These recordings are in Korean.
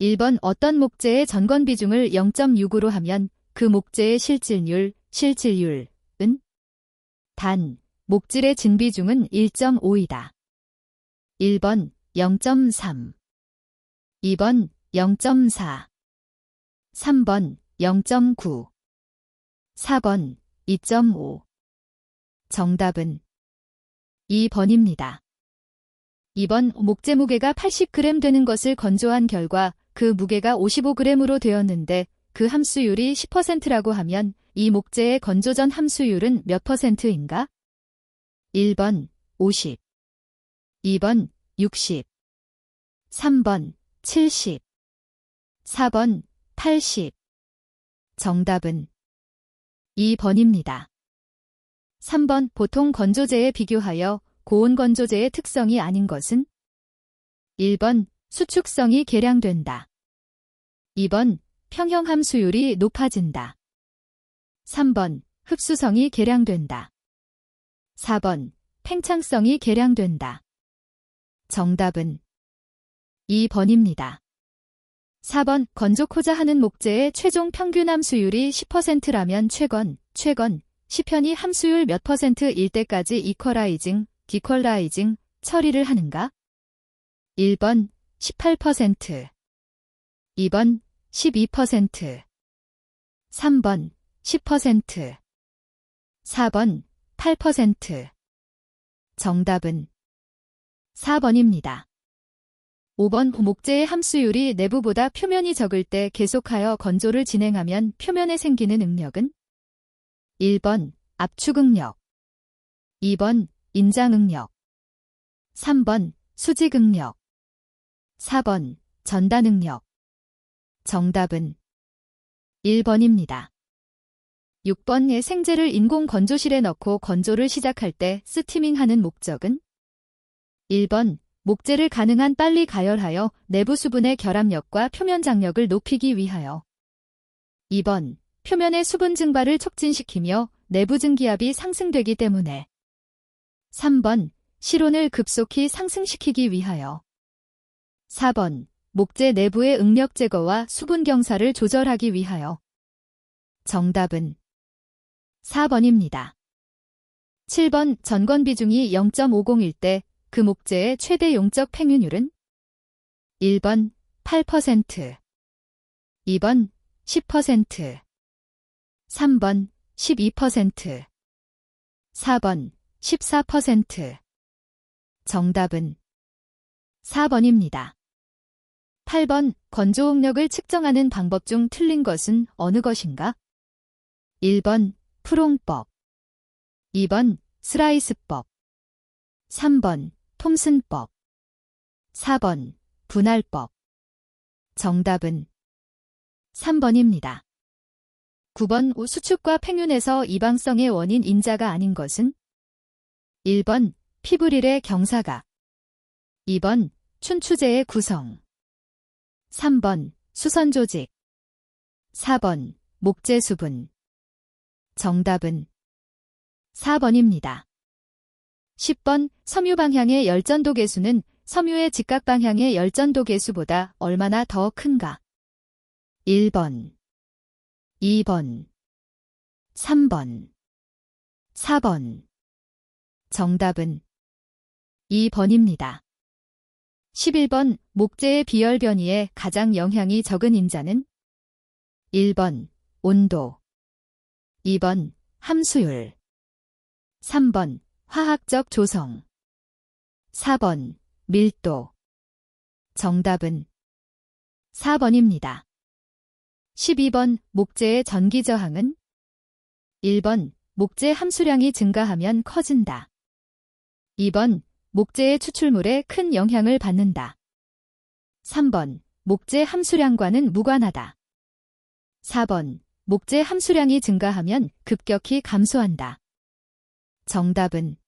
1번 어떤 목재의 전건 비중을 0.6으로 하면 그 목재의 실질률은 단, 목질의 진비중은 1.5이다. 1번 0.3 2번 0.4 3번 0.9 4번 2.5 정답은 2번입니다. 2번 목재 무게가 80g 되는 것을 건조한 결과 그 무게가 55g으로 되었는데 그 함수율이 10%라고 하면 이 목재의 건조 전 함수율은 몇 %인가? 1번 50 2번 60 3번 70 4번 80 정답은 2번입니다. 3번 보통 건조제에 비교하여 고온 건조제의 특성이 아닌 것은? 1번 수축성이 개량된다. 2번 평형함수율이 높아진다. 3번 흡수성이 개량된다. 4번 팽창성이 개량된다. 정답은 2번입니다. 4번 건조코자 하는 목재의 최종 평균 함수율이 10%라면 최건 10편이 함수율 몇 %일 때까지 이퀄라이징, 디퀄라이징 처리를 하는가? 1번 18%, 2번 12%, 3번 10%, 4번 8%. 정답은 4번입니다. 5번 목재의 함수율이 내부보다 표면이 적을 때 계속하여 건조를 진행하면 표면에 생기는 응력은? 1번 압축응력, 2번 인장응력, 3번 수직응력, 4번 전단응력. 정답은 1번입니다. 6번의 생재를 인공 건조실에 넣고 건조를 시작할 때 스티밍하는 목적은? 1번 목재를 가능한 빨리 가열하여 내부 수분의 결합력과 표면 장력을 높이기 위하여. 2번 표면의 수분 증발을 촉진시키며 내부 증기압이 상승되기 때문에. 3번 실온을 급속히 상승시키기 위하여. 4번 목재 내부의 응력 제거와 수분 경사를 조절하기 위하여. 정답은 4번입니다. 7번 전건 비중이 0.50일 때 그 목재의 최대 용적 팽윤율은? 1번 8%, 2번 10%, 3번 12%, 4번 14%. 정답은 4번입니다. 8번 건조 응력을 측정하는 방법 중 틀린 것은 어느 것인가? 1번 프롱법, 2번 슬라이스법, 3번 톰슨법, 4번 분할법. 정답은 3번입니다. 9번 수축과 팽윤에서 이방성의 원인 인자가 아닌 것은? 1번 피브릴의 경사각, 2번 춘추제의 구성, 3번 수선 조직, 4번 목재 수분. 정답은 4번입니다. 10번 섬유 방향의 열전도 계수는 섬유의 직각 방향의 열전도 계수보다 얼마나 더 큰가? 1번, 2번, 3번, 4번. 정답은 2번입니다. 11번 목재의 비열 변이에 가장 영향이 적은 인자는? 1번 온도, 2번 함수율, 3번 화학적 조성, 4번 밀도. 정답은 4번입니다. 12번 목재의 전기 저항은? 1번 목재 함수량이 증가하면 커진다. 2번 목재의 추출물에 큰 영향을 받는다. 3번 목재 함수량과는 무관하다. 4번 목재 함수량이 증가하면 급격히 감소한다. 정답은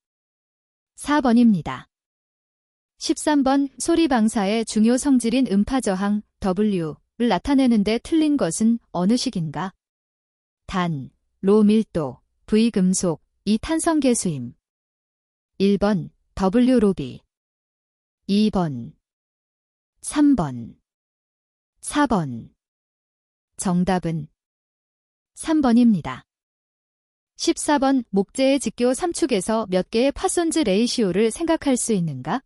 4번입니다. 13번 소리 방사의 중요 성질인 음파 저항 W를 나타내는 데 틀린 것은 어느 식인가? 단, 로 밀도, V 금속, 이 탄성 계수임. 1번 W 로비, 2번, 3번, 4번. 정답은 3번입니다. 14번 목재의 직교 3축에서 몇 개의 파손즈 레이시오를 생각할 수 있는가?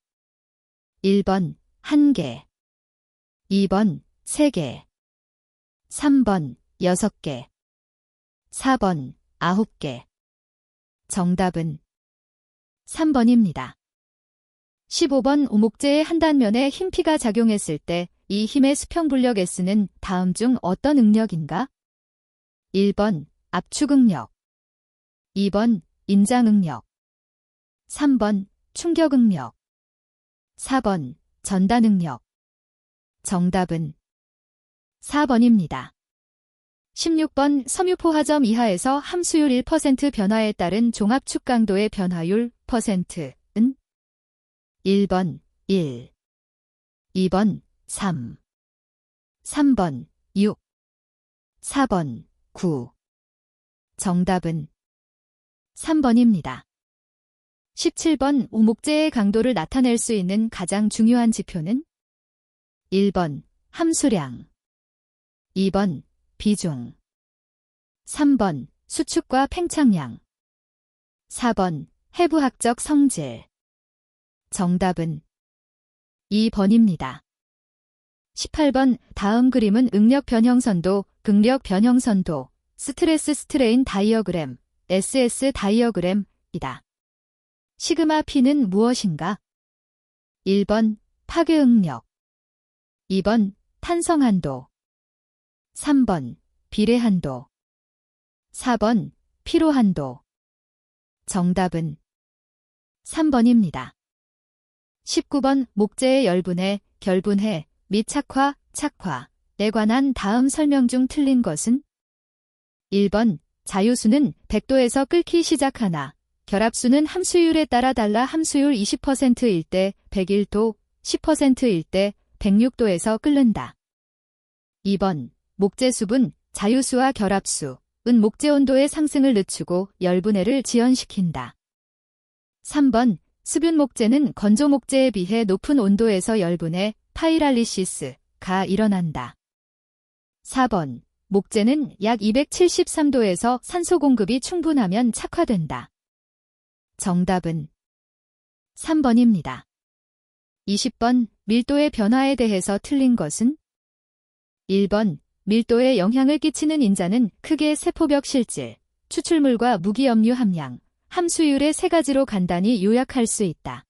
1번 1개, 2번 3개, 3번 6개, 4번 9개. 정답은 3번입니다. 15번 목재의 한 단면에 힘P가 작용했을 때 이 힘의 수평분력 S는 다음 중 어떤 응력인가? 1번 압축응력, 2번 인장응력, 3번 충격응력, 4번 전단응력. 정답은 4번입니다. 16번 섬유포화점 이하에서 함수율 1% 변화에 따른 종합축 강도의 변화율 %은 1번 1, 2번 3, 3번 6, 4번 9. 정답은 3번입니다. 17번 목재의 강도를 나타낼 수 있는 가장 중요한 지표는 1번 함수량, 2번 비중, 3번 수축과 팽창량, 4번 해부학적 성질. 정답은 2번입니다. 18번 다음 그림은 응력 변형선도, 극력 변형선도, 스트레스 스트레인 다이어그램, SS 다이어그램이다. 시그마 P는 무엇인가? 1번 파괴응력, 2번 탄성한도, 3번 비례한도, 4번 피로한도. 정답은 3번입니다. 19번 목재의 열분해, 결분해 및 착화, 착화에 관한 다음 설명 중 틀린 것은? 1번 자유수는 100도에서 끓기 시작하나 결합수는 함수율에 따라 달라 함수율 20%일 때 101도, 10%일 때 106도에서 끓는다. 2번 목재수분, 자유수와 결합수은 목재 온도의 상승을 늦추고 열분해를 지연시킨다. 3번 수분 목재는 건조 목재에 비해 높은 온도에서 열분해, 파이랄리시스가 일어난다. 4번 목재는 약 273도에서 산소 공급이 충분하면 착화된다. 정답은 3번입니다. 20번 밀도의 변화에 대해서 틀린 것은? 1번 밀도에 영향을 끼치는 인자는 크게 세포벽 실질, 추출물과 무기염류 함량, 함수율의 세 가지로 간단히 요약할 수 있다.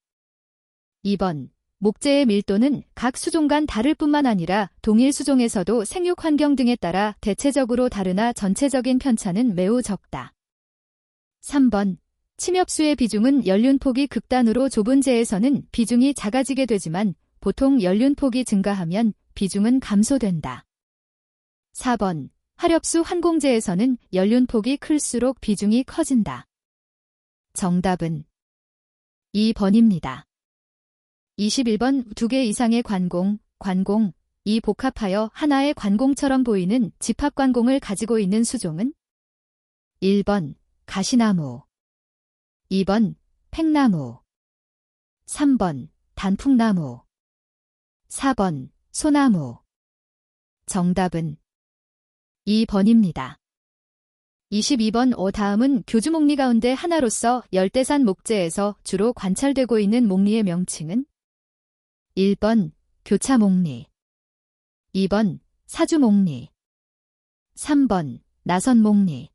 2번 목재의 밀도는 각 수종 간 다를 뿐만 아니라 동일 수종에서도 생육 환경 등에 따라 대체적으로 다르나 전체적인 편차는 매우 적다. 3번 침엽수의 비중은 연륜폭이 극단으로 좁은 재에서는 비중이 작아지게 되지만 보통 연륜폭이 증가하면 비중은 감소된다. 4번 화렵수 환공재에서는 연륜폭이 클수록 비중이 커진다. 정답은 2번입니다. 21번 2개 이상의 관공이 복합하여 하나의 관공처럼 보이는 집합관공을 가지고 있는 수종은? 1번 가시나무, 2번 팽나무, 3번 단풍나무, 4번 소나무. 정답은 2번입니다. 22번 다음은 교주목리 가운데 하나로서 열대산 목재에서 주로 관찰되고 있는 목리의 명칭은? 1번 교차목리, 2번 사주목리, 3번 나선목리,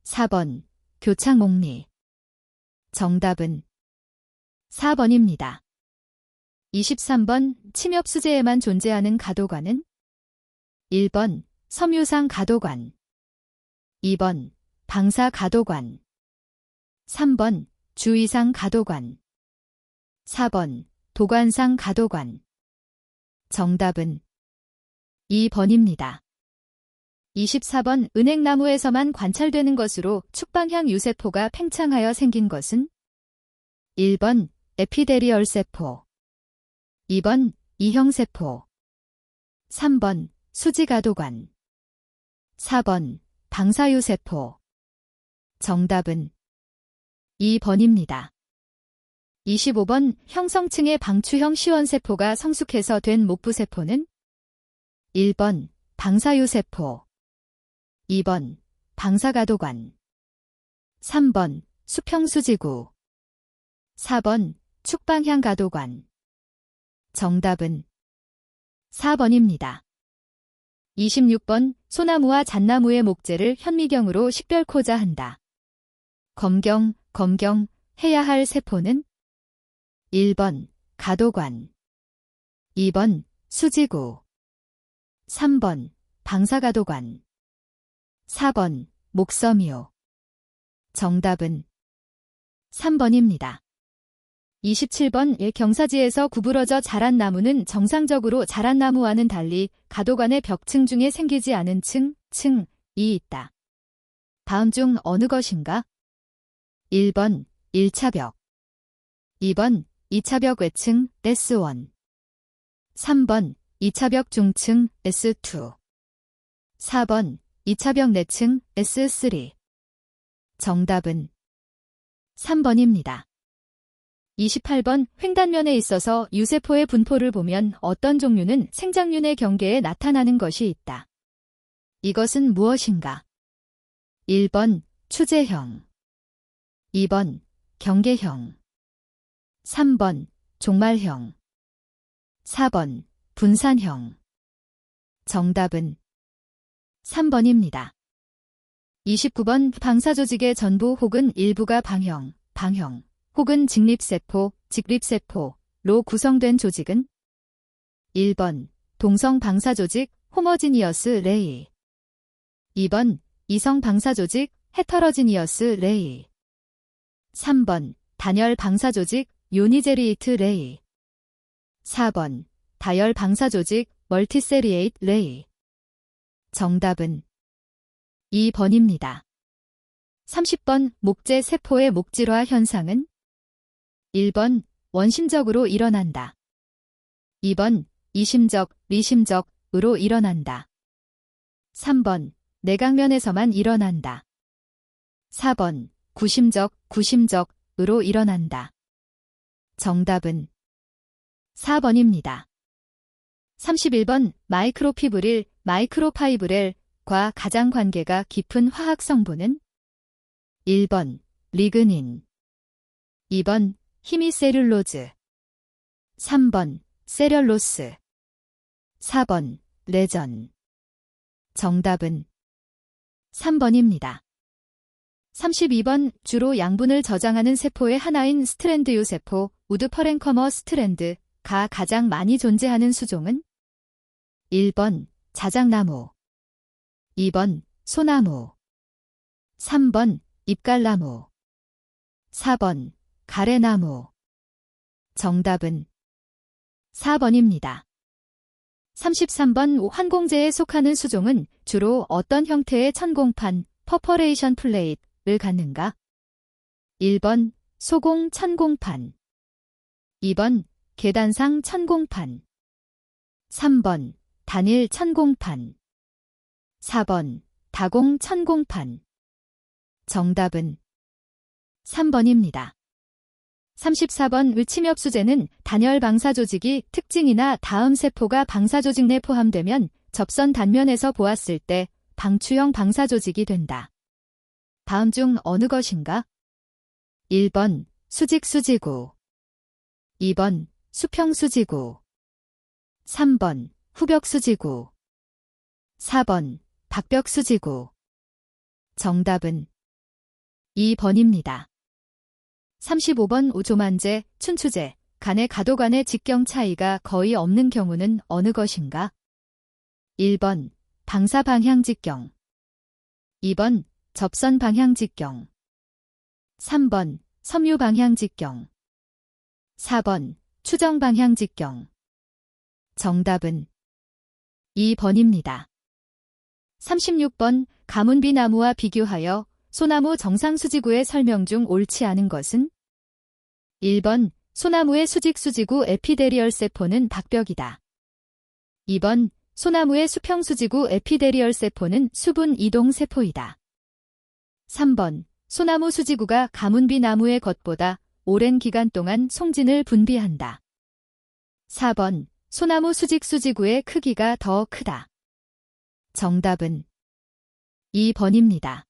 4번 교착목리. 정답은 4번입니다. 23번 침엽수재에만 존재하는 가도관은? 1번 섬유상 가도관, 2번 방사 가도관, 3번 주위상 가도관, 4번 도관상 가도관. 정답은 2번입니다. 24번 은행나무에서만 관찰되는 것으로 축방향 유세포가 팽창하여 생긴 것은? 1번 에피데리얼 세포, 2번 이형세포, 3번 수지가도관, 4번 방사유세포. 정답은 2번입니다. 25번 형성층의 방추형 시원세포가 성숙해서 된 목부세포는? 1번 방사유세포, 2번 방사가도관, 3번 수평수지구, 4번 축방향가도관. 정답은 4번입니다. 26번 소나무와 잣나무의 목재를 현미경으로 식별코자 한다. 검경, 해야 할 세포는 1번 가도관, 2번 수지구, 3번 방사가도관, 4번 목섬유. 정답은 3번입니다. 27번 경사지에서 구부러져 자란 나무는 정상적으로 자란 나무와는 달리 가도관의 벽층 중에 생기지 않은 층이 있다. 다음 중 어느 것인가? 1번 1차 벽, 2번 2차 벽 외층 S1, 3번 2차 벽 중층 S2, 4번 2차 벽 내층 S3. 정답은 3번입니다. 28번 횡단면에 있어서 유세포의 분포를 보면 어떤 종류는 생장륜의 경계에 나타나는 것이 있다. 이것은 무엇인가? 1번 추제형, 2번 경계형, 3번 종말형, 4번 분산형. 정답은 3번입니다. 29번 방사조직의 전부 혹은 일부가 방형 혹은 직립세포로 구성된 조직은 1번 동성 방사조직 호머지니어스 레이, 2번 이성 방사조직 헤터러지니어스 레이, 3번 단열 방사조직 요니제리에이트 레이, 4번 다열 방사조직 멀티세리에이트 레이. 정답은 2번입니다. 30번 목재 세포의 목질화 현상은 1번 원심적으로 일어난다. 2번 이심적, 리심적으로 일어난다. 3번 내각면에서만 일어난다. 4번 구심적으로 일어난다. 정답은 4번입니다. 31번 마이크로피브릴, 마이크로파이브렐과 가장 관계가 깊은 화학 성분은 1번 리그닌, 2번 히미셀룰로즈, 3번 세렐로스, 4번 레전. 정답은 3번입니다. 32번 주로 양분을 저장하는 세포의 하나인 스트랜드유 세포, 우드퍼랭커머 스트랜드가 가장 많이 존재하는 수종은 1번 자작나무, 2번 소나무, 3번 잎갈나무, 4번 가래나무. 정답은 4번입니다. 33번 환공제에 속하는 수종은 주로 어떤 형태의 천공판, 퍼퍼레이션 플레이트를 갖는가? 1번 소공 천공판, 2번 계단상 천공판, 3번 단일 천공판, 4번 다공 천공판. 정답은 3번입니다. 34번 침엽수제는 단열 방사조직이 특징이나 다음 세포가 방사조직 내 포함되면 접선 단면에서 보았을 때 방추형 방사조직이 된다. 다음 중 어느 것인가? 1번 수직수지구, 2번 수평수지구, 3번 후벽수지구, 4번 박벽수지구. 정답은 2번입니다. 35번 조만제, 춘추제 간의 가도 간의 직경 차이가 거의 없는 경우는 어느 것인가? 1번 방사 방향 직경, 2번 접선 방향 직경, 3번 섬유 방향 직경, 4번 추정 방향 직경. 정답은 2번입니다. 36번 가문비나무와 비교하여 소나무 정상수지구의 설명 중 옳지 않은 것은? 1번 소나무의 수직수지구 에피데리얼 세포는 박벽이다. 2번 소나무의 수평수지구 에피데리얼 세포는 수분 이동 세포이다. 3번 소나무 수지구가 가문비나무의 겉보다 오랜 기간 동안 송진을 분비한다. 4번 소나무 수직수지구의 크기가 더 크다. 정답은 2번입니다.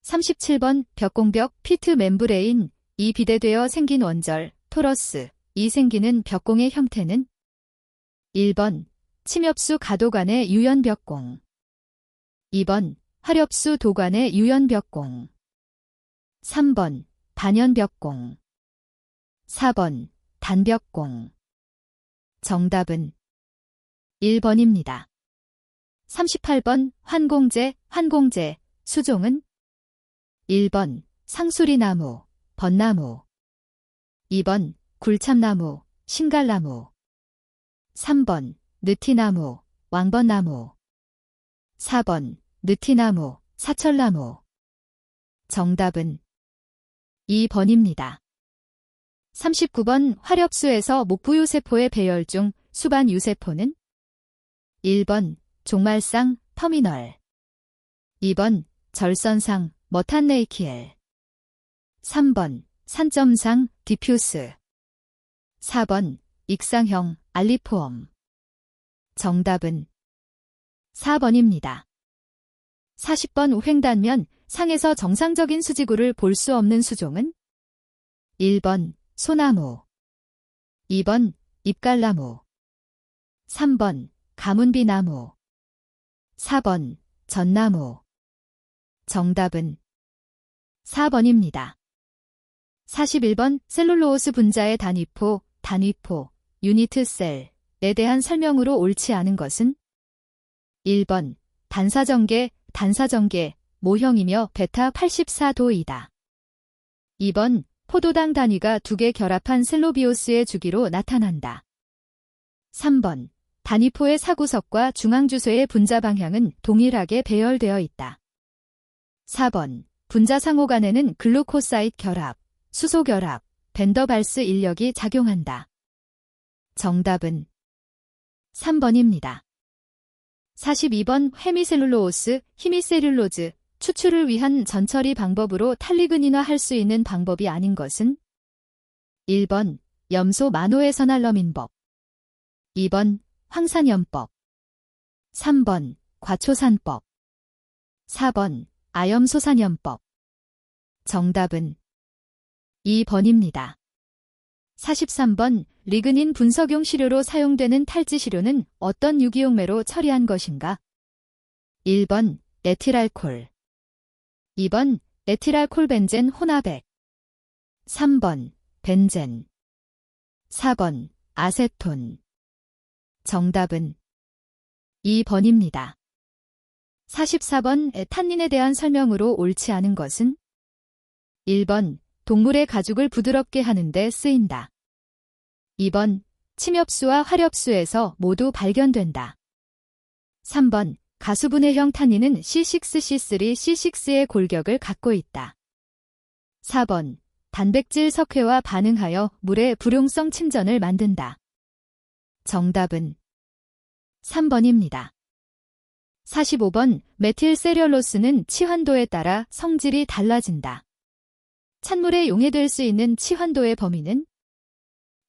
37번 벽공벽 피트 멤브레인. 이 비대되어 생긴 원절 토러스. 이 생기는 벽공의 형태는 1번 침엽수 가도관의 유연벽공, 2번 화렵수 도관의 유연벽공, 3번 단연벽공, 4번 단벽공. 정답은 1번입니다. 38번 환공제. 수종은 1번 상수리나무, 벚나무, 2번 굴참나무, 신갈나무, 3번 느티나무, 왕벚나무, 4번 느티나무, 사철나무. 정답은 2번입니다. 39번 화렵수에서 목부유세포의 배열 중 수반유세포는 1번 종말상, 터미널, 2번 절선상, 머탄레이키엘, 3번 산점상, 디퓨스, 4번 익상형, 알리포엄. 정답은 4번입니다. 40번 횡단면 상에서 정상적인 수지구를 볼 수 없는 수종은 1번 소나무, 2번 잎갈나무, 3번 가문비나무, 4번 전나무. 정답은 4번입니다. 41번 셀룰로오스 분자의 단위포, 유니트셀에 대한 설명으로 옳지 않은 것은 1번 단사전개, 모형이며 베타 84도이다. 2번 포도당 단위가 2개 결합한 셀로비오스의 주기로 나타난다. 3번 단위포의 사구석과 중앙주소의 분자 방향은 동일하게 배열되어 있다. 4번 분자 상호 간에는 글루코사이드 결합, 수소 결합, 벤더발스 인력이 작용한다. 정답은 3번입니다. 42번 헤미셀룰로오스, 히미셀룰로즈. 추출을 위한 전처리 방법으로 탈리그닌화할 수 있는 방법이 아닌 것은 1번 염소 마노에서날러민법, 2번 황산염법, 3번 과초산법, 4번 아염소산염법. 정답은 2번입니다. 43번 리그닌 분석용 시료로 사용되는 탈지시료는 어떤 유기용매로 처리한 것인가? 1번 에틸알콜, 2번 에틸알콜벤젠 혼합액, 3번 벤젠, 4번 아세톤. 정답은 2번입니다. 44번 탄닌에 대한 설명으로 옳지 않은 것은 1번 동물의 가죽을 부드럽게 하는 데 쓰인다. 2번 침엽수와 화렵수에서 모두 발견된다. 3번 가수분해형 탄닌은 C6C3, C6의 골격을 갖고 있다. 4번 단백질 석회와 반응하여 물의 불용성 침전을 만든다. 정답은 3번입니다. 45번 메틸세리얼로스는 치환도에 따라 성질이 달라진다. 찬물에 용해될 수 있는 치환도의 범위는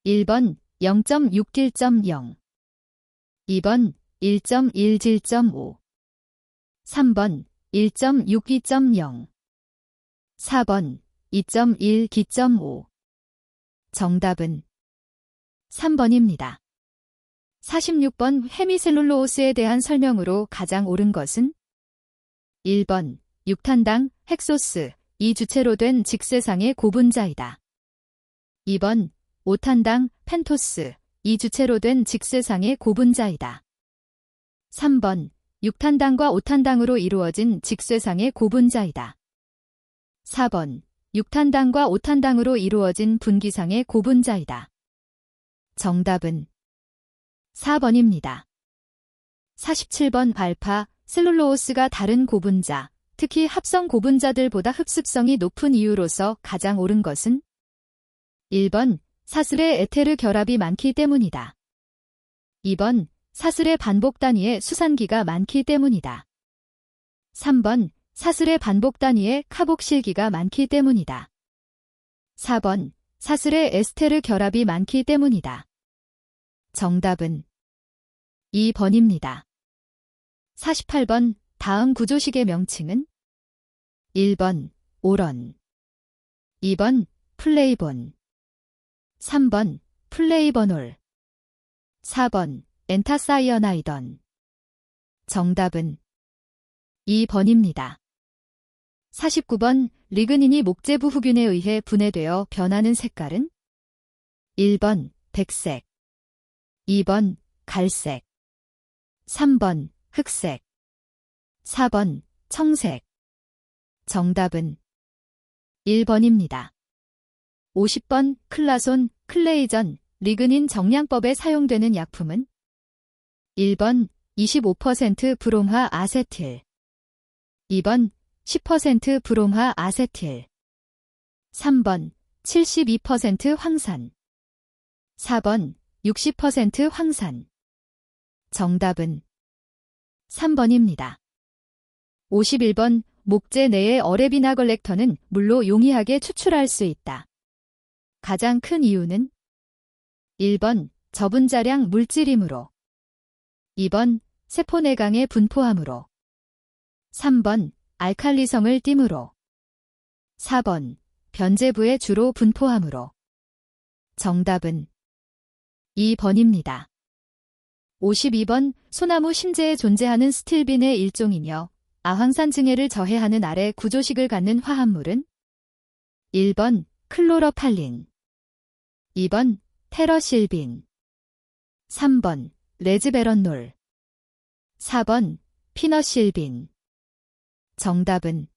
1번 0.6딜.0, 2번 1.1딜.5, 3번 1.62.0, 4번 2.1기.5. 정답은 3번입니다. 46번 헤미셀룰로오스에 대한 설명으로 가장 옳은 것은 1번 6탄당 헥소스, 이 주체로 된 직세상의 고분자이다. 2번 5탄당 펜토스, 이 주체로 된 직세상의 고분자이다. 3번 6탄당과 5탄당으로 이루어진 직세상의 고분자이다. 4번 6탄당과 5탄당으로 이루어진 분기상의 고분자이다. 정답은 4번입니다. 47번 발파, 셀룰로오스가 다른 고분자, 특히 합성 고분자들보다 흡습성이 높은 이유로서 가장 옳은 것은 1번 사슬의 에테르 결합이 많기 때문이다. 2번 사슬의 반복 단위에 수산기가 많기 때문이다. 3번 사슬의 반복 단위에 카복실기가 많기 때문이다. 4번 사슬의 에스테르 결합이 많기 때문이다. 정답은 2번입니다. 48번 다음 구조식의 명칭은 1번 오런, 2번 플레이본, 3번 플레이버놀, 4번 엔타사이어나이던. 정답은 2번입니다. 49번 리그닌이 목재부 후균에 의해 분해되어 변하는 색깔은 1번 백색, 2번 갈색, 3번 흑색, 4번 청색. 정답은 1번입니다. 50번 클라손, 클레이전, 리그닌 정량법에 사용되는 약품은 1번 25% 브롬화 아세틸, 2번 10% 브롬화 아세틸, 3번 72% 황산, 4번 60% 황산. 정답은 3번입니다. 51번 목재 내의 어레비나 걸렉터는 물로 용이하게 추출할 수 있다. 가장 큰 이유는 1번 저분자량 물질이므로, 2번 세포 내강의 분포함으로, 3번 알칼리성을 띠므로, 4번 변제부에 주로 분포함으로. 정답은 2번입니다. 52번 소나무 심재에 존재하는 스틸빈의 일종이며 아황산 증해를 저해하는 아래 구조식을 갖는 화합물은 1번 클로러팔린, 2번 테러실빈, 3번 레즈베런놀, 4번 피너실빈. 정답은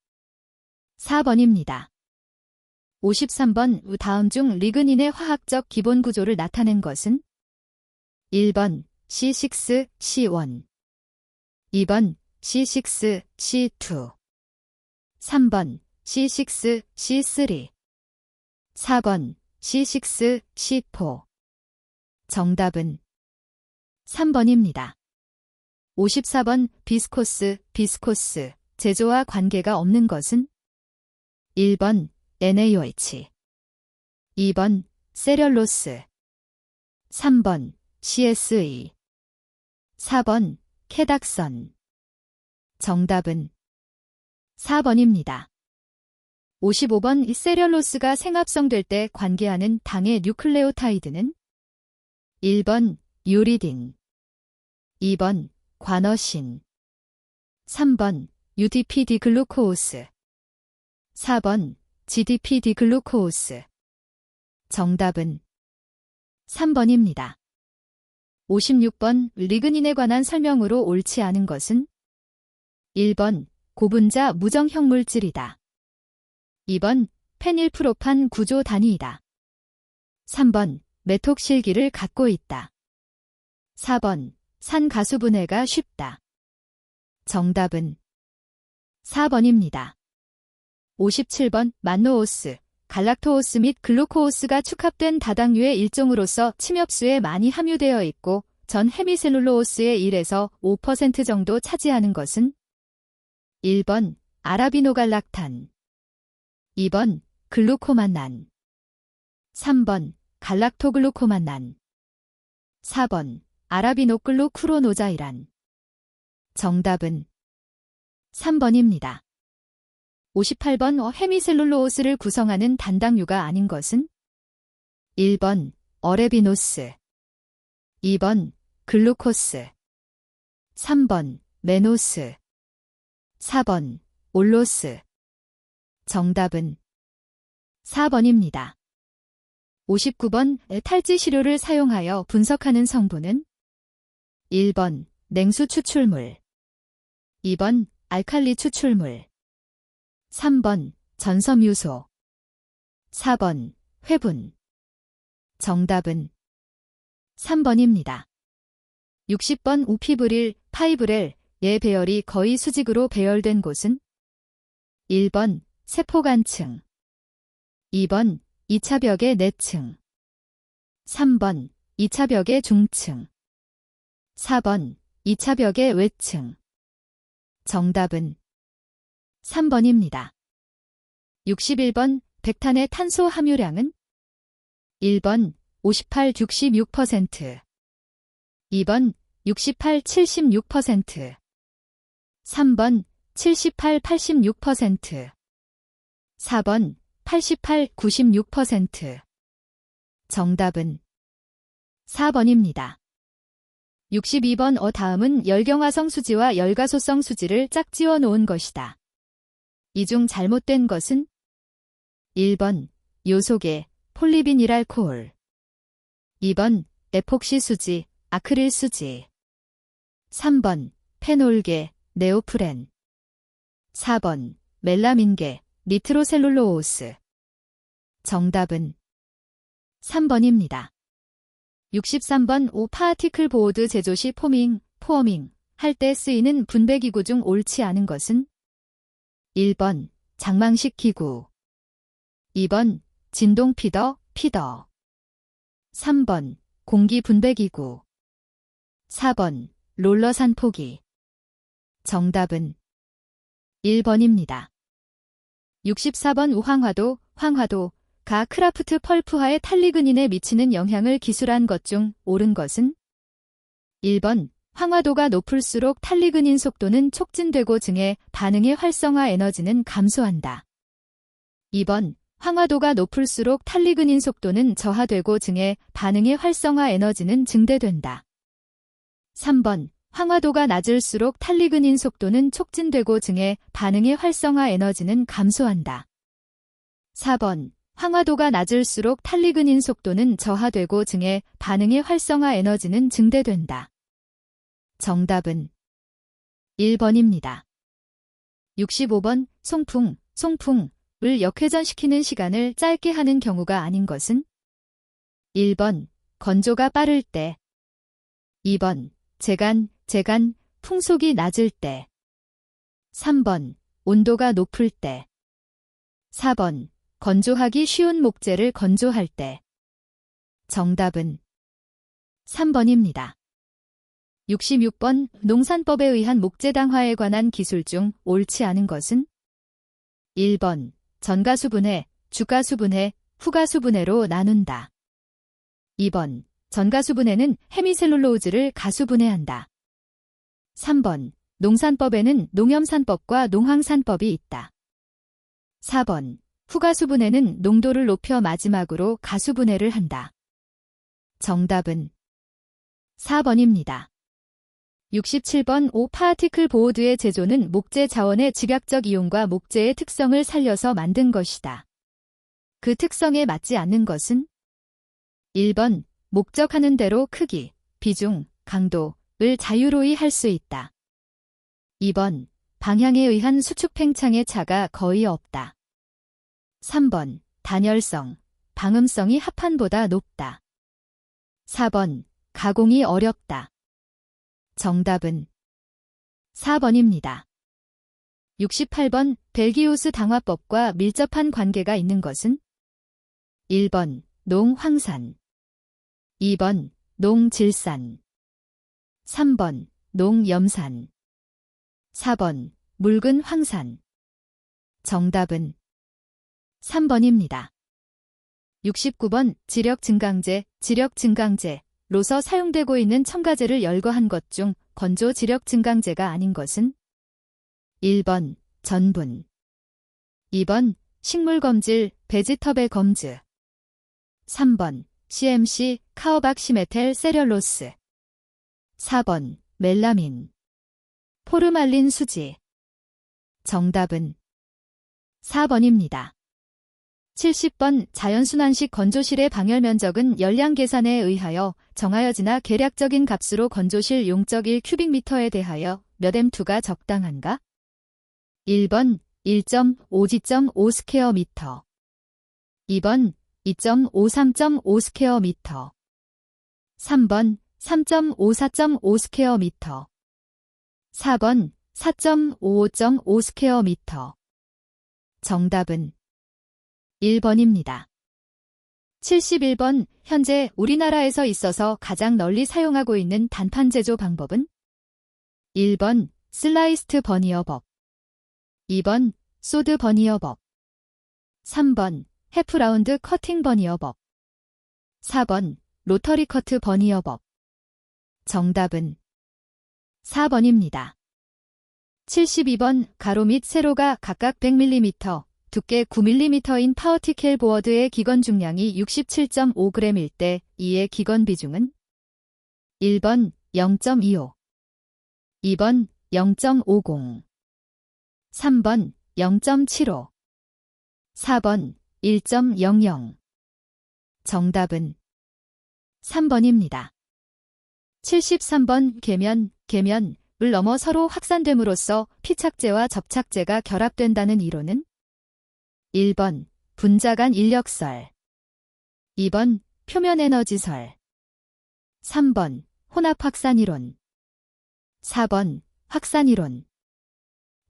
4번입니다. 53번 다음 중 리그닌의 화학적 기본 구조를 나타낸 것은 1번 C6C1, 2번 C6C2, 3번 C6C3, 4번 C6C4. 정답은 3번입니다. 54번 비스코스, 제조와 관계가 없는 것은 1번 NaOH, 2번 세렐로스, 3번 CSE, 4번 케닥선. 정답은 4번입니다. 55번 이 세렐로스가 생합성될 때 관계하는 당의 뉴클레오타이드는 1번 유리딘, 2번 과너신, 3번 UDP-디글루코오스, 4번 GDP-디글루코오스. 정답은 3번입니다. 56번 리그닌에 관한 설명으로 옳지 않은 것은 1번 고분자 무정형 물질이다. 2번 페닐프로판 구조 단위이다. 3번 메톡실기를 갖고 있다. 4번 산가수 분해가 쉽다. 정답은 4번입니다. 57번 만노오스, 갈락토오스 및 글루코오스가 축합된 다당류의 일종으로서 침엽수에 많이 함유되어 있고 전 헤미셀룰로오스의 1에서 5% 정도 차지하는 것은 1번 아라비노갈락탄, 2번 글루코만난, 3번 갈락토글루코만난, 4번 아라비노글루쿠로노자이란. 정답은 3번입니다. 58번 헤미셀룰로오스를 구성하는 단당류가 아닌 것은 1번 어레비노스, 2번 글루코스, 3번 메노스, 4번 올로스. 정답은 4번입니다. 59번 탈지 시료를 사용하여 분석하는 성분은 1번 냉수 추출물, 2번 알칼리 추출물, 3번 전섬유소, 4번 회분. 정답은 3번입니다. 60번 우피브릴, 파이브렐, 의 배열이 거의 수직으로 배열된 곳은 1번 세포간층, 2번 2차 벽의 내층, 3번 2차 벽의 중층, 4번 2차 벽의 외층. 정답은 3번입니다. 61번 백탄의 탄소 함유량은 1번 58-66%, 2번 68, 76%. 3번 78, 86%. 4번 88, 96%. 정답은 4번입니다. 62번 다음은 열경화성 수지와 열가소성 수지를 짝지어 놓은 것이다. 이 중 잘못된 것은 1번 요소계, 폴리비닐알코올. 2번 에폭시 수지, 아크릴 수지. 3번 페놀계, 네오프렌. 4번 멜라민계, 니트로셀룰로오스. 정답은 3번입니다. 63번 파티클 보호드 제조 시 포밍, 포어밍 할 때 쓰이는 분배기구 중 옳지 않은 것은 1번 장망식 기구. 2번 진동 피더, 피더. 3번 공기 분배기구. 4번 롤러 산포기. 정답은 1번입니다. 64번 황화도, 황화도가 크라프트 펄프화의 탈리그닌에 미치는 영향을 기술한 것 중 옳은 것은 1번 황화도가 높을수록 탈리그닌 속도는 촉진되고 증의 반응의 활성화 에너지는 감소한다. 2번 황화도가 높을수록 탈리그닌 속도는 저하되고 증의 반응의 활성화 에너지는 증대된다. 3번 황화도가 낮을수록 탈리그닌 속도는 촉진되고 증의 반응의 활성화 에너지는 감소한다. 4번 황화도가 낮을수록 탈리그닌 속도는 저하되고 증의 반응의 활성화 에너지는 증대된다. 정답은 1번입니다. 65번 송풍을 역회전시키는 시간을 짧게 하는 경우가 아닌 것은 1번 건조가 빠를 때. 2번 재간, 풍속이 낮을 때. 3번 온도가 높을 때. 4번 건조하기 쉬운 목재를 건조할 때. 정답은 3번입니다. 66번 농산법에 의한 목재당화에 관한 기술 중 옳지 않은 것은 1번 전가수분해, 주가수분해, 후가수분해로 나눈다. 2번 전가수분해는 헤미셀룰로즈를 가수분해한다. 3번 농산법에는 농염산법과 농황산법이 있다. 4번 후가수분해는 농도를 높여 마지막으로 가수분해를 한다. 정답은 4번입니다. 67번 파티클 보호드의 제조는 목재 자원의 집약적 이용과 목재의 특성을 살려서 만든 것이다. 그 특성에 맞지 않는 것은 1번 목적하는 대로 크기, 비중, 강도를 자유로이 할 수 있다. 2번 방향에 의한 수축 팽창의 차가 거의 없다. 3번 단열성, 방음성이 합판보다 높다. 4번 가공이 어렵다. 정답은 4번입니다. 68번 벨기우스 당화법과 밀접한 관계가 있는 것은 1번 농황산, 2번 농질산, 3번 농염산, 4번 묽은 황산. 정답은 3번입니다. 69번 지력증강제로서 사용되고 있는 첨가제를 열거한 것 중 건조 지력증강제가 아닌 것은 1번 전분, 2번 식물검질 베지터벨 검즈, 3번 CMC 카오박시메텔 세렐로스, 4번 멜라민, 포르말린 수지. 정답은 4번입니다. 70번 자연순환식 건조실의 방열 면적은 열량 계산에 의하여 정하여지나 계략적인 값으로 건조실 용적 1큐빅미터에 대하여 몇 M2가 적당한가? 1번 1.5G.5 스퀘어 미터, 2번 2.53.5 스퀘어 미터, 3번 3.54.5 스퀘어 미터, 4번 4.55.5 스퀘어 미터. 정답은 1번입니다. 71번 현재 우리나라에서 있어서 가장 널리 사용하고 있는 단판 제조 방법은 1번 슬라이스트 버니어법, 2번 소드 버니어법, 3번 해프라운드 커팅 버니어법, 4번 로터리 커트 버니어법. 정답은 4번입니다. 72번 가로 및 세로가 각각 100mm, 두께 9mm인 파워티켈 보어드의 기건 중량이 67.5g일 때 이의 기건 비중은 1번 0.25, 2번 0.50, 3번 0.75, 4번 1.00. 정답은 3번입니다. 73번 계면을 넘어 서로 확산됨으로써 피착제와 접착제가 결합된다는 이론은 1번 분자간 인력설, 2번 표면에너지설, 3번 혼합확산이론, 4번 확산이론.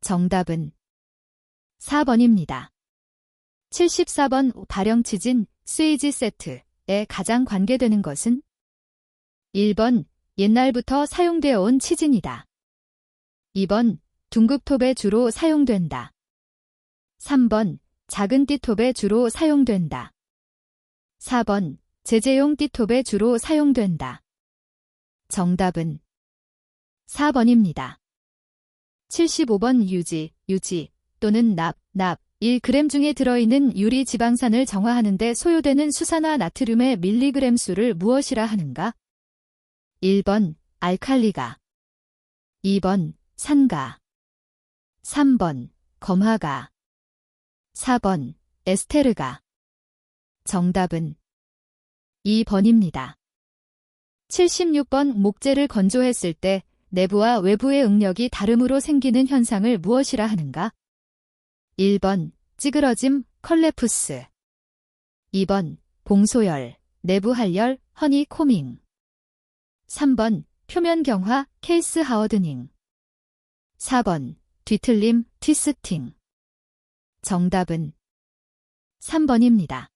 정답은 4번입니다. 74번 발형치진 스위지 세트에 가장 관계되는 것은 1번 옛날부터 사용되어 온 치진이다. 2번 둥급톱에 주로 사용된다. 3번 작은 띠톱에 주로 사용된다. 4번 제재용 띠톱에 주로 사용된다. 정답은 4번입니다. 75번 유지 또는 납 1g 중에 들어있는 유리 지방산을 정화하는 데 소요되는 수산화 나트륨의 밀리그램 수를 무엇이라 하는가? 1번 알칼리가, 2번 산가, 3번 검화가, 4번 에스테르가. 정답은 2번입니다. 76번 목재를 건조했을 때 내부와 외부의 응력이 다름으로 생기는 현상을 무엇이라 하는가? 1번 찌그러짐 컬레푸스, 2번 봉소열 내부 활열 허니코밍, 3번 표면 경화 케이스 하워드닝, 4번 뒤틀림 트위스팅. 정답은 3번입니다.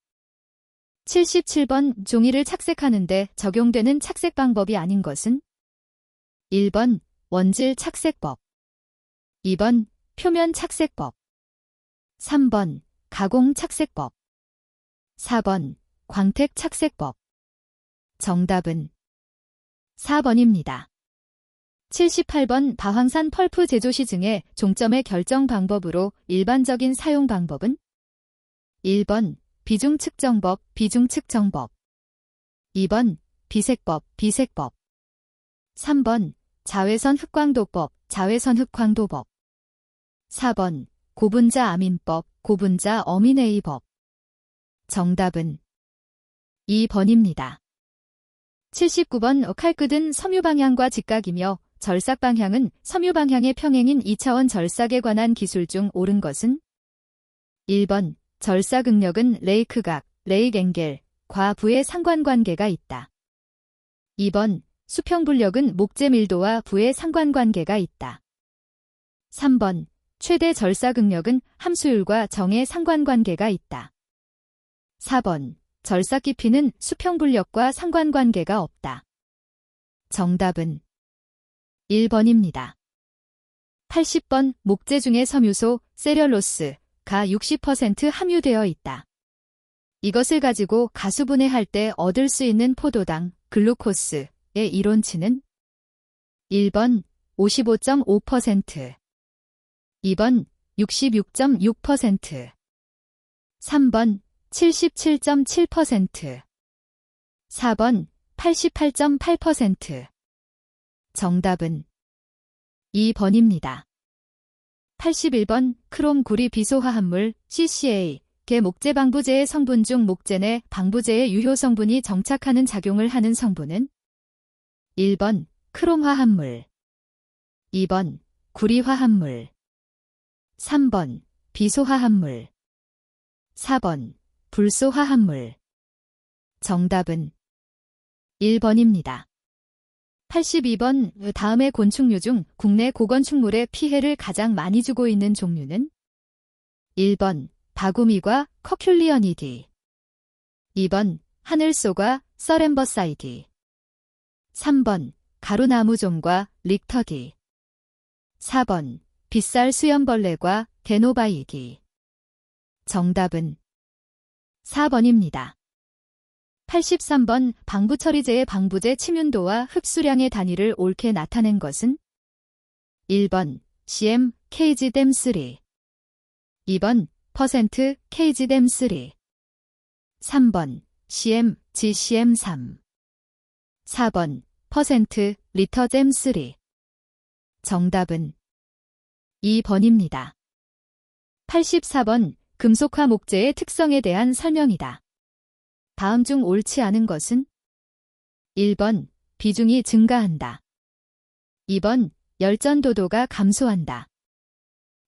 77번 종이를 착색하는데 적용되는 착색 방법이 아닌 것은 1번 원질 착색법, 2번 표면 착색법, 3번 가공 착색법, 4번 광택 착색법. 정답은 4번입니다. 78번 바황산 펄프 제조 시중에 종점의 결정 방법으로 일반적인 사용 방법은 1번 비중 측정법 비중 측정법, 2번 비색법 비색법, 3번 자외선 흑광도법 자외선 흑광도법, 4번 고분자 아민법 고분자 어미네이법. 정답은 2번입니다. 79번 칼끝은 섬유방향과 직각이며 절삭방향은 섬유방향의 평행인 2차원 절삭에 관한 기술 중 옳은 것은 1번 절삭응력은 레이크각, 레이앵겔과 부의 상관관계가 있다. 2번 수평불력은 목재 밀도와 부의 상관관계가 있다. 3번 최대 절삭응력은 함수율과 정의 상관관계가 있다. 4번 절삭 깊이는 수평불력과 상관관계가 없다. 정답은 1번입니다. 80번 목재 중에 섬유소 셀룰로스가 60% 함유되어 있다. 이것을 가지고 가수분해할 때 얻을 수 있는 포도당, 글루코스의 이론치는 1번 55.5%, 2번 66.6%, 3번 77.7%, 4번 88.8%. 정답은 2번입니다. 81번 크롬 구리 비소화합물 CCA 개 목재 방부제의 성분 중 목재 내 방부제의 유효 성분이 정착하는 작용을 하는 성분은 1번 크롬화합물, 2번 구리화합물, 3번 비소화합물, 4번 불소화합물. 정답은 1번입니다. 82번 다음의 곤충류 중 국내 고건축물에 피해를 가장 많이 주고 있는 종류는 1번 바구미과 커큘리어니디, 2번 하늘소과 서렘버사이디, 3번 가루나무종과 릭터디, 4번 빗살 수염벌레과 데노바이디. 정답은 4번입니다. 83번 방부처리제의 방부제 침윤도와 흡수량의 단위를 옳게 나타낸 것은 1번 cm kgdem3 2번 kgdem3 3번 cm gcm3 4번 리터dem3 정답은 2번입니다. 84번 금속화 목재의 특성에 대한 설명이다. 다음 중 옳지 않은 것은 1번 비중이 증가한다. 2번 열전도도가 감소한다.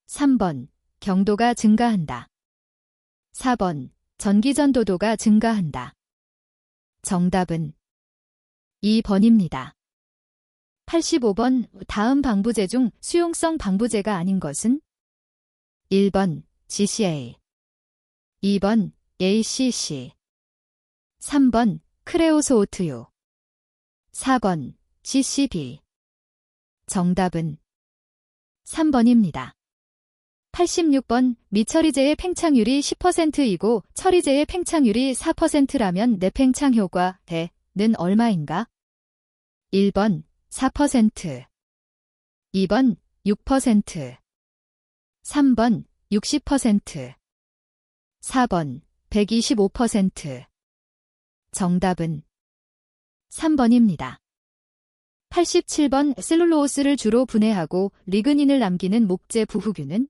3번 경도가 증가한다. 4번 전기전도도가 증가한다. 정답은 2번입니다. 85번 다음 방부제 중 수용성 방부제가 아닌 것은 1번 GCA 2번 ACC 3번 크레오소오트유 4번 GCB 정답은 3번입니다. 86번 미처리제의 팽창률이 10%이고 처리제의 팽창률이 4%라면 내팽창 효과 대는 얼마인가? 1번 4%, 2번 6%, 3번 60%, 4번 125%. 정답은 3번입니다. 87번 셀룰로스를 주로 분해하고 리그닌을 남기는 목재 부후균은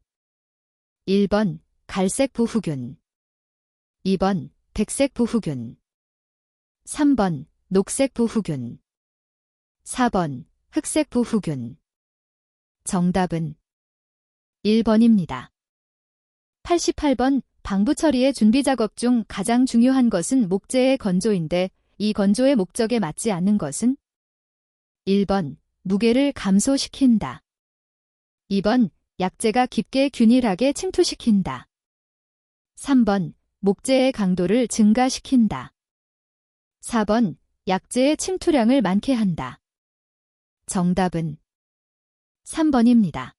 1번 갈색 부후균, 2번 백색 부후균, 3번 녹색 부후균, 4번 흑색 부후균. 정답은 1번입니다. 88번 방부 처리의 준비 작업 중 가장 중요한 것은 목재의 건조인데 이 건조의 목적에 맞지 않는 것은 1번 무게를 감소시킨다. 2번 약재가 깊게 균일하게 침투시킨다. 3번 목재의 강도를 증가시킨다. 4번 약재의 침투량을 많게 한다. 정답은 3번입니다.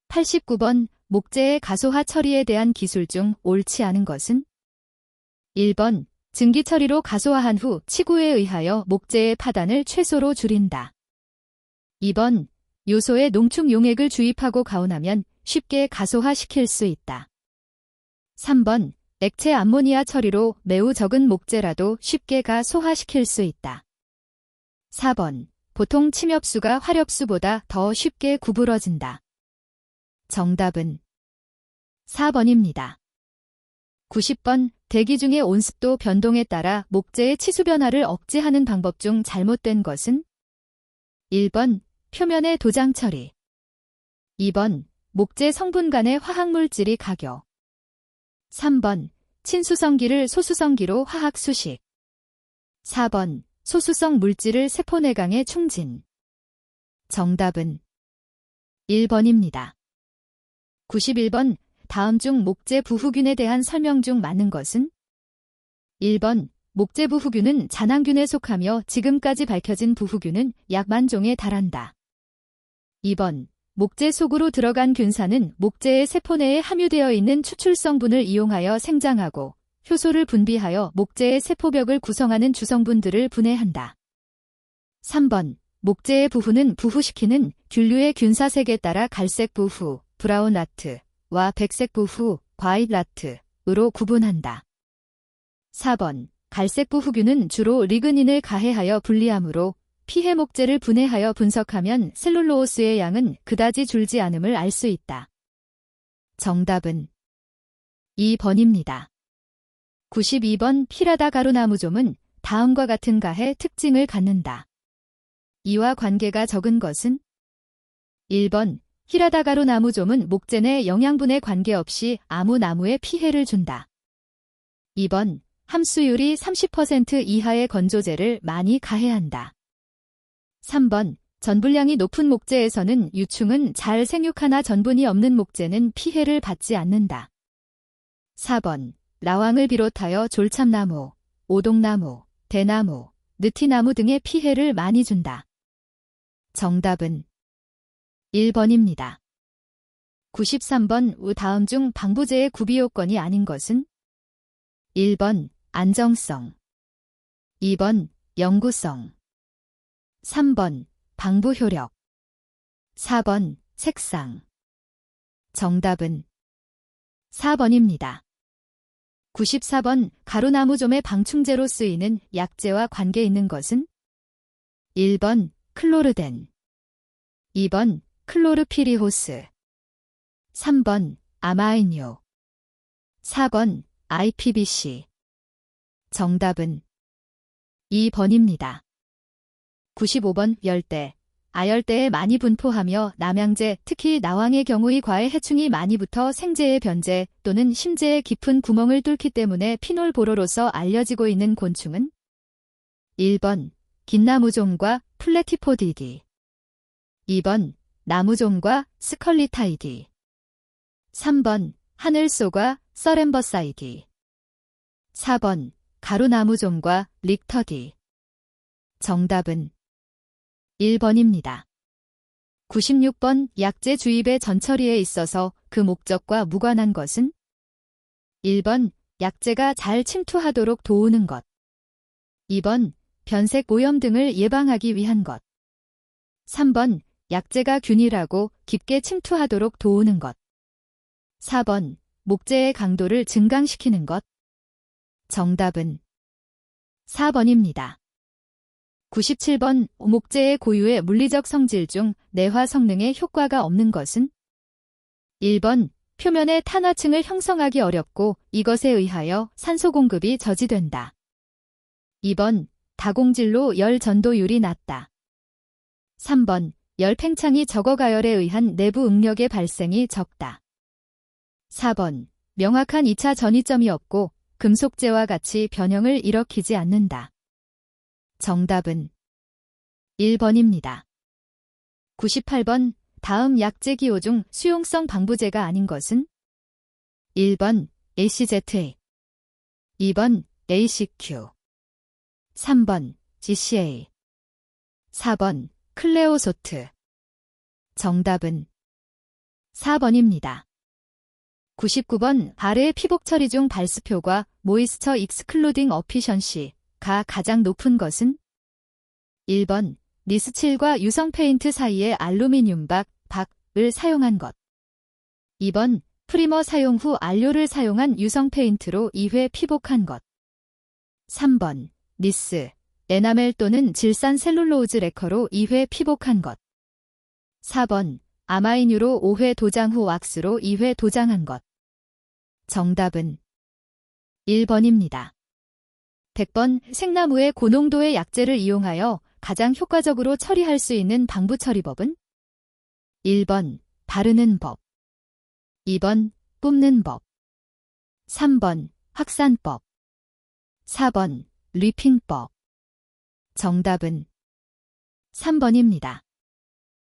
89번 목재의 가소화 처리에 대한 기술 중 옳지 않은 것은 1번 증기 처리로 가소화한 후 치구에 의하여 목재의 파단을 최소로 줄인다. 2번 요소에 농축 용액을 주입하고 가온하면 쉽게 가소화시킬 수 있다. 3번 액체 암모니아 처리로 매우 적은 목재라도 쉽게 가소화시킬 수 있다. 4번 보통 침엽수가 화렵수보다 더 쉽게 구부러진다. 정답은 4번입니다. 90번 대기 중의 온습도 변동에 따라 목재의 치수 변화를 억제하는 방법 중 잘못된 것은 1번 표면의 도장 처리 2번 목재 성분 간의 화학물질이 각여 3번 친수성기를 소수성기로 화학 수식 4번 소수성 물질을 세포 내강에 충진. 정답은 1번입니다. 91번 다음 중 목재 부후균에 대한 설명 중 맞는 것은 1번 목재 부후균은 잔항균에 속하며 지금까지 밝혀진 부후균은 약 10,000종에 달한다. 2번 목재 속으로 들어간 균산은 목재의 세포 내에 함유되어 있는 추출성분을 이용하여 생장하고 효소를 분비하여 목재의 세포벽을 구성하는 주성분들을 분해한다. 3번 목재의 부후는 부후시키는 균류의 균사색에 따라 갈색 부후, 브라운 라트와 백색 부후, 화이트 라트으로 구분한다. 4번 갈색 부후균은 주로 리그닌을 가해하여 분리하므로 피해 목재를 분해하여 분석하면 셀룰로스의 양은 그다지 줄지 않음을 알 수 있다. 정답은 2번입니다. 92번 피라다 가루나무좀은 다음과 같은 가해 특징을 갖는다. 이와 관계가 적은 것은 1번 히라다 가루나무좀은 목재 내 영양분에 관계없이 아무 나무에 피해를 준다. 2번 함수율이 30% 이하의 건조제를 많이 가해한다. 3번 전분량이 높은 목재에서는 유충은 잘 생육하나 전분이 없는 목재는 피해를 받지 않는다. 4번 라왕을 비롯하여 졸참나무, 오동나무, 대나무, 느티나무 등의 피해를 많이 준다. 정답은 1번입니다. 93번 다음 중 방부제의 구비요건이 아닌 것은 1번 안정성, 2번 영구성. 3번 방부 효력. 4번 색상. 정답은 4번입니다. 94번 가루나무점의 방충제로 쓰이는 약재와 관계 있는 것은? 1번 클로르덴. 2번 클로르피리호스. 3번 아마이뇨. 4번 IPBC. 정답은 2번입니다. 95번 열대. 아열대에 많이 분포하며 남양제, 특히 나왕의 경우의 과해 해충이 많이 붙어 생제의 변제 또는 심제의 깊은 구멍을 뚫기 때문에 피놀보로로서 알려지고 있는 곤충은? 1번 긴나무종과 플래티포디디. 2번 나무종과 스컬리타이디. 3번 하늘소과 서렘버사이디. 4번 가루나무종과 릭터디. 정답은 1번입니다. 96번 약재 주입의 전처리에 있어서 그 목적과 무관한 것은? 1번 약재가 잘 침투하도록 도우는 것. 2번 변색 오염 등을 예방하기 위한 것. 3번 약재가 균일하고 깊게 침투하도록 도우는 것. 4번 목재의 강도를 증강시키는 것. 정답은 4번입니다. 97번 목재의 고유의 물리적 성질 중 내화 성능에 효과가 없는 것은? 1번 표면의 탄화층을 형성하기 어렵고 이것에 의하여 산소 공급이 저지된다. 2번 다공질로 열 전도율이 낮다. 3번 열 팽창이 적어 가열에 의한 내부 응력의 발생이 적다. 4번 명확한 2차 전이점이 없고 금속재와 같이 변형을 일으키지 않는다. 정답은 1번입니다. 98번 다음 약재 기호 중 수용성 방부제가 아닌 것은? 1번 ACZA. 2번 ACQ. 3번 GCA. 4번 클레오소트. 정답은 4번입니다. 99번 발의 피복 처리 중 발수표가 모이스처 익스클루딩 어피션시가 가장 높은 것은? 1번 니스칠과 유성 페인트 사이에 알루미늄 박을 사용한 것. 2번 프리머 사용 후 안료를 사용한 유성 페인트로 2회 피복한 것. 3번 니스, 에나멜 또는 질산 셀룰로즈 레커로 2회 피복한 것. 4번 아마이뉴로 5회 도장 후 왁스로 2회 도장한 것. 정답은 1번입니다. 100번 생나무의 고농도의 약재를 이용하여 가장 효과적으로 처리할 수 있는 방부 처리법은? 1번 바르는 법. 2번 뿜는 법. 3번 확산법. 4번 리핑법. 정답은 3번입니다.